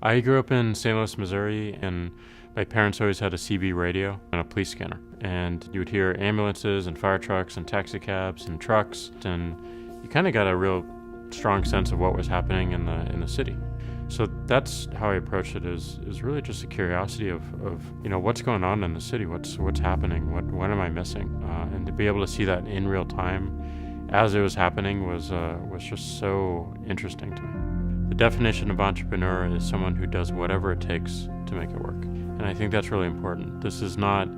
I grew up in St. Louis, Missouri, and my parents always had a CB radio and a police scanner. And you would hear ambulances and fire trucks and taxi cabs and trucks, and you kind of got a real strong sense of what was happening in the city. So that's how I approached it, is really just a curiosity of what's going on in the city, what's happening, what am I missing, and to be able to see that in real time as it was happening was just so interesting to me. The definition of entrepreneur is someone who does whatever it takes to make it work. And I think that's really important. This is not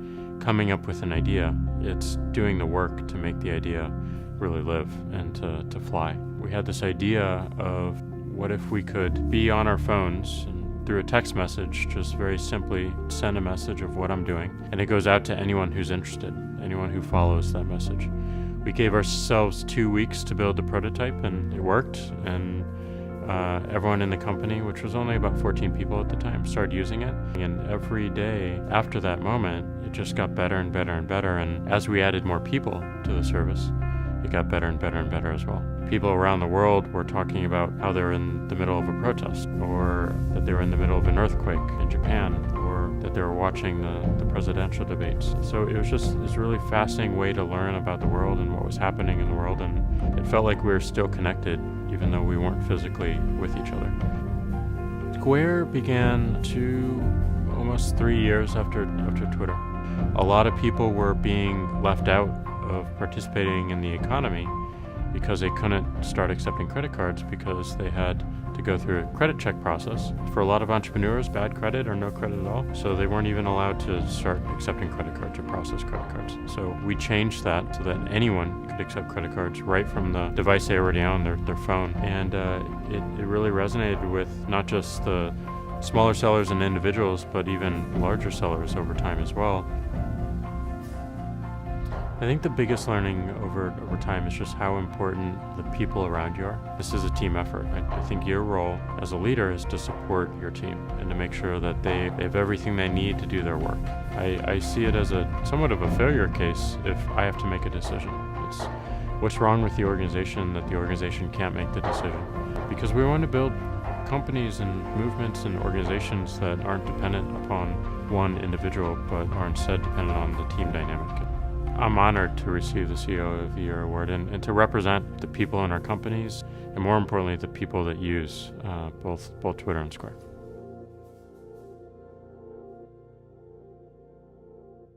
coming up with an idea, it's doing the work to make the idea really live and to fly. We had this idea of what if we could be on our phones and through a text message, just very simply send a message of what I'm doing, and it goes out to anyone who's interested, anyone who follows that message. We gave ourselves 2 weeks to build the prototype, and it worked, and everyone in the company, which was only about 14 people at the time, started using it. And every day after that moment, it just got better and better and better. And as we added more people to the service, it got better and better and better as well. People around the world were talking about how they're in the middle of a protest, or that they were in the middle of an earthquake in Japan, or that they were watching the presidential debates. So it was just this really fascinating way to learn about the world and what was happening in the world, and it felt like we were still connected even though we weren't physically with each other. Square began almost 3 years after Twitter. A lot of people were being left out of participating in the economy because they couldn't start accepting credit cards because they had to go through a credit check process. For a lot of entrepreneurs, bad credit or no credit at all, so they weren't even allowed to start accepting credit cards or process credit cards. So we changed that so that anyone could accept credit cards right from the device they already own, their phone. And it really resonated with not just the smaller sellers and individuals, but even larger sellers over time as well. I think the biggest learning over time is just how important the people around you are. This is a team effort. I think your role as a leader is to support your team and to make sure that they have everything they need to do their work. I see it as somewhat of a failure case if I have to make a decision. It's what's wrong with the organization that the organization can't make the decision. Because we want to build companies and movements and organizations that aren't dependent upon one individual, but are instead dependent on the team dynamic. I'm honored to receive the CEO of the Year award and to represent the people in our companies, and more importantly, the people that use both Twitter and Square.